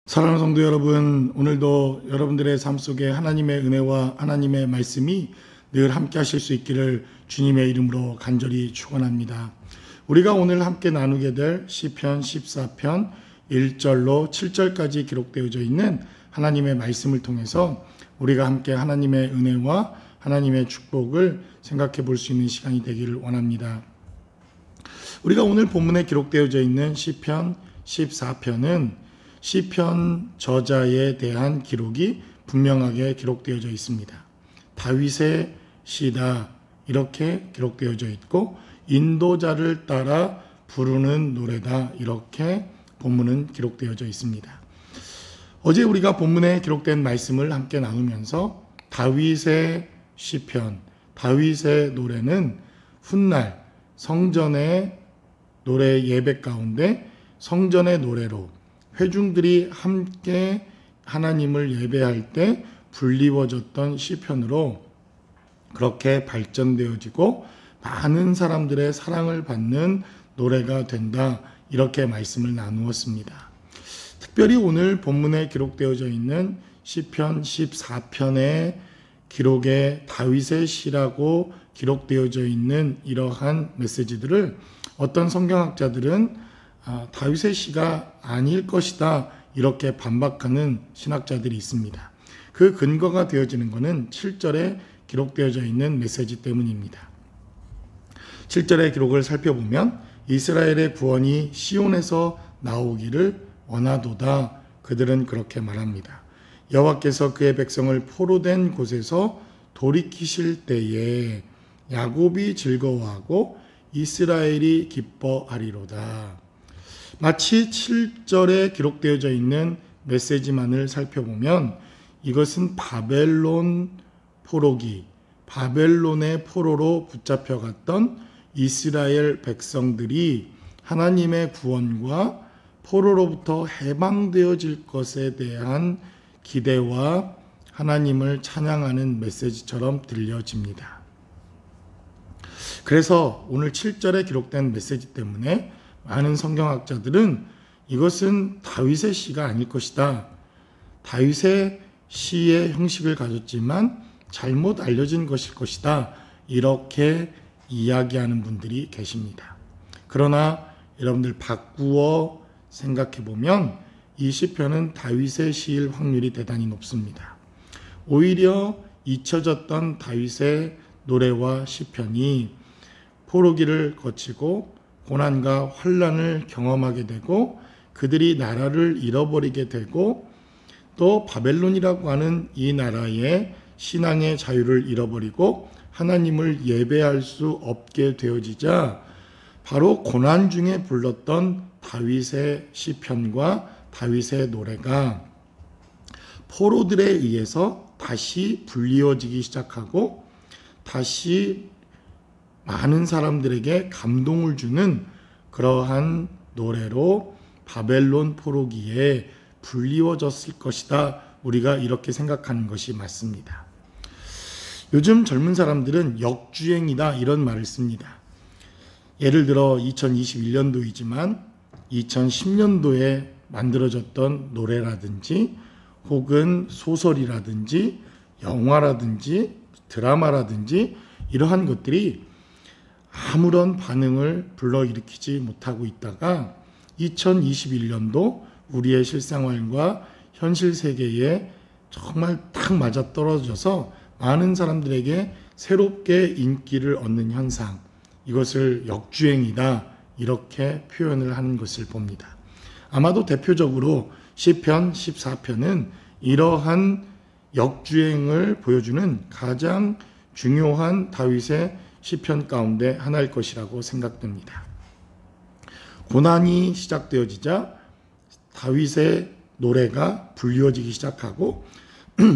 사랑하는 성도 여러분, 오늘도 여러분들의 삶 속에 하나님의 은혜와 하나님의 말씀이 늘 함께 하실 수 있기를 주님의 이름으로 간절히 축원합니다. 우리가 오늘 함께 나누게 될 시편 14편 1절로 7절까지 기록되어져 있는 하나님의 말씀을 통해서 우리가 함께 하나님의 은혜와 하나님의 축복을 생각해 볼 수 있는 시간이 되기를 원합니다. 우리가 오늘 본문에 기록되어져 있는 시편 14편은 시편 저자에 대한 기록이 분명하게 기록되어져 있습니다. 다윗의 시다 이렇게 기록되어져 있고 인도자를 따라 부르는 노래다 이렇게 본문은 기록되어져 있습니다. 어제 우리가 본문에 기록된 말씀을 함께 나누면서 다윗의 시편, 다윗의 노래는 훗날 성전의 노래 예배 가운데 성전의 노래로 회중들이 함께 하나님을 예배할 때 불리워졌던 시편으로 그렇게 발전되어지고 많은 사람들의 사랑을 받는 노래가 된다 이렇게 말씀을 나누었습니다. 특별히 오늘 본문에 기록되어져 있는 시편 14편의 기록에 다윗의 시라고 기록되어져 있는 이러한 메시지들을 어떤 성경학자들은 다윗의 시가 아닐 것이다 이렇게 반박하는 신학자들이 있습니다. 그 근거가 되어지는 것은 7절에 기록되어져 있는 메시지 때문입니다. 7절의 기록을 살펴보면 이스라엘의 구원이 시온에서 나오기를 원하도다 그들은 그렇게 말합니다. 여호와께서 그의 백성을 포로된 곳에서 돌이키실 때에 야곱이 즐거워하고 이스라엘이 기뻐하리로다. 마치 7절에 기록되어져 있는 메시지만을 살펴보면 이것은 바벨론 포로기, 바벨론의 포로로 붙잡혀갔던 이스라엘 백성들이 하나님의 구원과 포로로부터 해방되어질 것에 대한 기대와 하나님을 찬양하는 메시지처럼 들려집니다. 그래서 오늘 7절에 기록된 메시지 때문에 많은 성경학자들은 이것은 다윗의 시가 아닐 것이다. 다윗의 시의 형식을 가졌지만 잘못 알려진 것일 것이다. 이렇게 이야기하는 분들이 계십니다. 그러나 여러분들 바꾸어 생각해 보면 이 시편은 다윗의 시일 확률이 대단히 높습니다. 오히려 잊혀졌던 다윗의 노래와 시편이 포로기를 거치고 고난과 환난을 경험하게 되고 그들이 나라를 잃어버리게 되고 또 바벨론이라고 하는 이 나라의 신앙의 자유를 잃어버리고 하나님을 예배할 수 없게 되어지자 바로 고난 중에 불렀던 다윗의 시편과 다윗의 노래가 포로들에 의해서 다시 불리워지기 시작하고 다시 많은 사람들에게 감동을 주는 그러한 노래로 바벨론 포로기에 불리워졌을 것이다. 우리가 이렇게 생각하는 것이 맞습니다. 요즘 젊은 사람들은 역주행이다 이런 말을 씁니다. 예를 들어 2021년도이지만 2010년도에 만들어졌던 노래라든지 혹은 소설이라든지 영화라든지 드라마라든지 이러한 것들이 아무런 반응을 불러일으키지 못하고 있다가 2021년도 우리의 실생활과 현실 세계에 정말 딱 맞아떨어져서 많은 사람들에게 새롭게 인기를 얻는 현상, 이것을 역주행이다 이렇게 표현을 하는 것을 봅니다. 아마도 대표적으로 시편 14편은 이러한 역주행을 보여주는 가장 중요한 다윗의 시편 가운데 하나일 것이라고 생각됩니다. 고난이 시작되어지자 다윗의 노래가 불리워지기 시작하고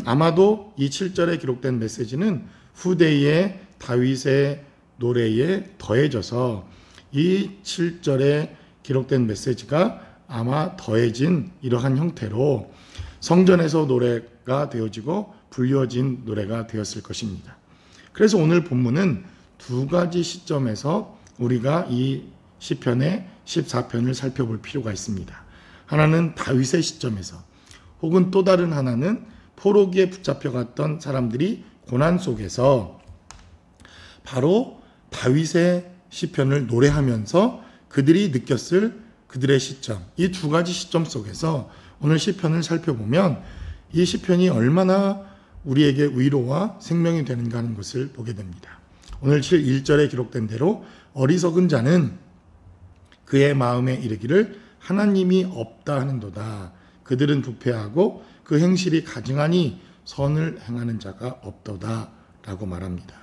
아마도 이 7절에 기록된 메시지는 후대의 다윗의 노래에 더해져서 이 7절에 기록된 메시지가 아마 더해진 이러한 형태로 성전에서 노래가 되어지고 불리워진 노래가 되었을 것입니다. 그래서 오늘 본문은 두 가지 시점에서 우리가 이 시편의 14편을 살펴볼 필요가 있습니다. 하나는 다윗의 시점에서, 혹은 또 다른 하나는 포로기에 붙잡혀갔던 사람들이 고난 속에서 바로 다윗의 시편을 노래하면서 그들이 느꼈을 그들의 시점, 이 두 가지 시점 속에서 오늘 시편을 살펴보면 이 시편이 얼마나 우리에게 위로와 생명이 되는가 하는 것을 보게 됩니다. 오늘 1절에 기록된 대로 어리석은 자는 그의 마음에 이르기를 하나님이 없다 하는도다. 그들은 부패하고 그 행실이 가증하니 선을 행하는 자가 없도다 라고 말합니다.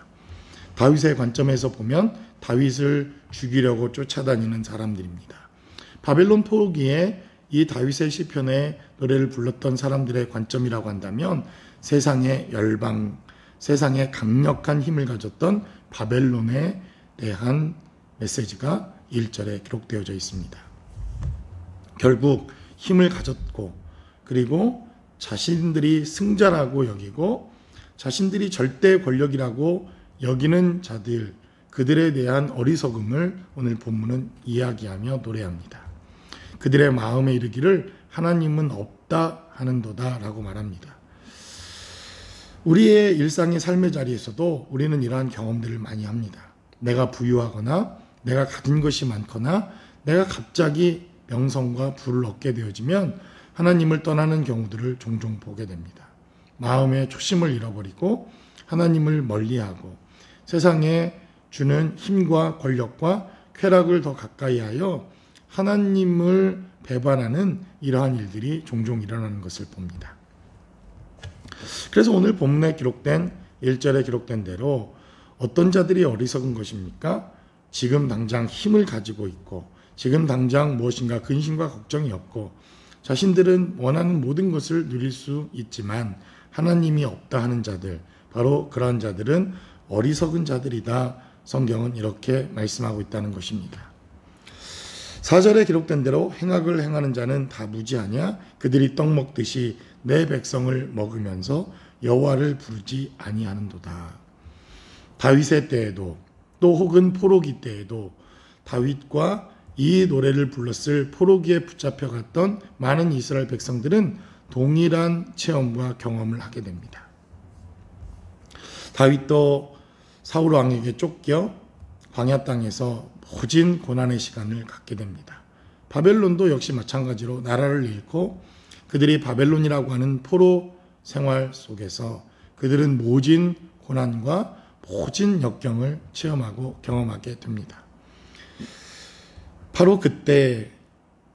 다윗의 관점에서 보면 다윗을 죽이려고 쫓아다니는 사람들입니다. 바벨론 포로기에 이 다윗의 시편의 노래를 불렀던 사람들의 관점이라고 한다면 세상의 열방, 세상의 강력한 힘을 가졌던 바벨론에 대한 메시지가 1절에 기록되어져 있습니다. 결국 힘을 가졌고 그리고 자신들이 승자라고 여기고 자신들이 절대 권력이라고 여기는 자들, 그들에 대한 어리석음을 오늘 본문은 이야기하며 노래합니다. 그들의 마음에 이르기를 하나님은 없다 하는도다 라고 말합니다. 우리의 일상의 삶의 자리에서도 우리는 이러한 경험들을 많이 합니다. 내가 부유하거나 내가 가진 것이 많거나 내가 갑자기 명성과 부를 얻게 되어지면 하나님을 떠나는 경우들을 종종 보게 됩니다. 마음의 초심을 잃어버리고 하나님을 멀리하고 세상에 주는 힘과 권력과 쾌락을 더 가까이 하여 하나님을 배반하는 이러한 일들이 종종 일어나는 것을 봅니다. 그래서 오늘 본문에 기록된 1절에 기록된 대로 어떤 자들이 어리석은 것입니까? 지금 당장 힘을 가지고 있고 지금 당장 무엇인가 근심과 걱정이 없고 자신들은 원하는 모든 것을 누릴 수 있지만 하나님이 없다 하는 자들, 바로 그러한 자들은 어리석은 자들이다. 성경은 이렇게 말씀하고 있다는 것입니다. 4절에 기록된 대로 행악을 행하는 자는 다 무지하냐? 그들이 떡 먹듯이 내 백성을 먹으면서 여호와를 부르지 아니하는도다. 다윗의 때에도 또 혹은 포로기 때에도 다윗과 이 노래를 불렀을 포로기에 붙잡혀갔던 많은 이스라엘 백성들은 동일한 체험과 경험을 하게 됩니다. 다윗도 사울 왕에게 쫓겨 광야 땅에서 모진 고난의 시간을 갖게 됩니다. 바벨론도 역시 마찬가지로 나라를 잃고 그들이 바벨론이라고 하는 포로 생활 속에서 그들은 모진 고난과 모진 역경을 체험하고 경험하게 됩니다. 바로 그때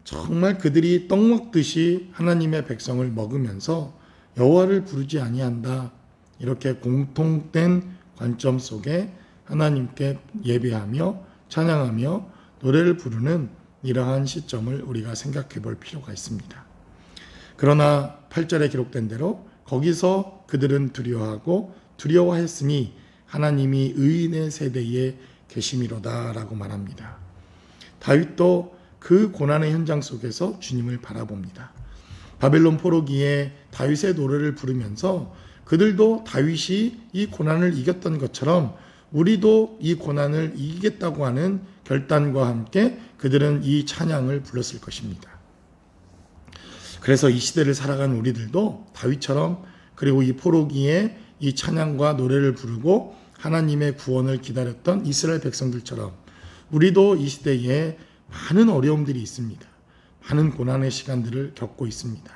정말 그들이 떡 먹듯이 하나님의 백성을 먹으면서 여호와를 부르지 아니한다. 이렇게 공통된 관점 속에 하나님께 예배하며 찬양하며 노래를 부르는 이러한 시점을 우리가 생각해 볼 필요가 있습니다. 그러나 8절에 기록된 대로 거기서 그들은 두려워하고 두려워했으니 하나님이 의인의 세대에 계심이로다 라고 말합니다. 다윗도 그 고난의 현장 속에서 주님을 바라봅니다. 바벨론 포로기에 다윗의 노래를 부르면서 그들도 다윗이 이 고난을 이겼던 것처럼 우리도 이 고난을 이기겠다고 하는 결단과 함께 그들은 이 찬양을 불렀을 것입니다. 그래서 이 시대를 살아간 우리들도 다윗처럼 그리고 이 포로기에 이 찬양과 노래를 부르고 하나님의 구원을 기다렸던 이스라엘 백성들처럼 우리도 이 시대에 많은 어려움들이 있습니다. 많은 고난의 시간들을 겪고 있습니다.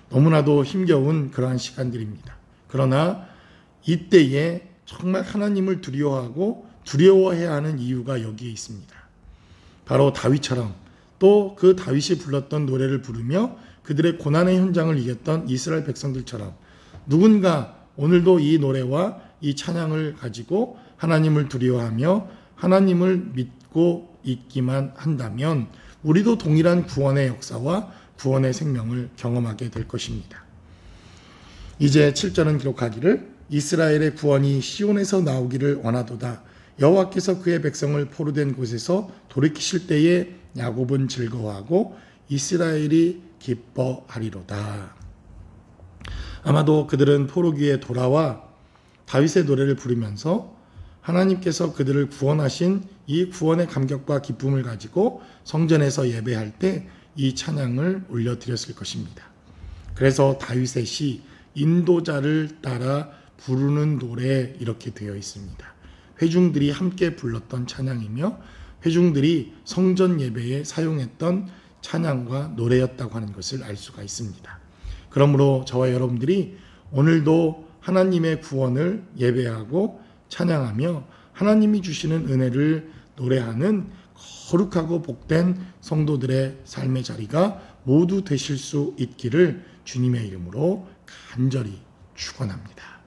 너무나도 힘겨운 그러한 시간들입니다. 그러나 이때에 정말 하나님을 두려워하고 두려워해야 하는 이유가 여기에 있습니다. 바로 다윗처럼 또 그 다윗이 불렀던 노래를 부르며 그들의 고난의 현장을 이겼던 이스라엘 백성들처럼 누군가 오늘도 이 노래와 이 찬양을 가지고 하나님을 두려워하며 하나님을 믿고 있기만 한다면 우리도 동일한 구원의 역사와 구원의 생명을 경험하게 될 것입니다. 이제 7절은 기록하기를 이스라엘의 구원이 시온에서 나오기를 원하도다. 여호와께서 그의 백성을 포로된 곳에서 돌이키실 때에 야곱은 즐거워하고 이스라엘이 기뻐하리로다. 아마도 그들은 포로기에 돌아와 다윗의 노래를 부르면서 하나님께서 그들을 구원하신 이 구원의 감격과 기쁨을 가지고 성전에서 예배할 때 이 찬양을 올려드렸을 것입니다. 그래서 다윗의 시 인도자를 따라 부르는 노래 이렇게 되어 있습니다. 회중들이 함께 불렀던 찬양이며 회중들이 성전 예배에 사용했던 찬양과 노래였다고 하는 것을 알 수가 있습니다. 그러므로 저와 여러분들이 오늘도 하나님의 구원을 예배하고 찬양하며 하나님이 주시는 은혜를 노래하는 거룩하고 복된 성도들의 삶의 자리가 모두 되실 수 있기를 주님의 이름으로 간절히 축원합니다.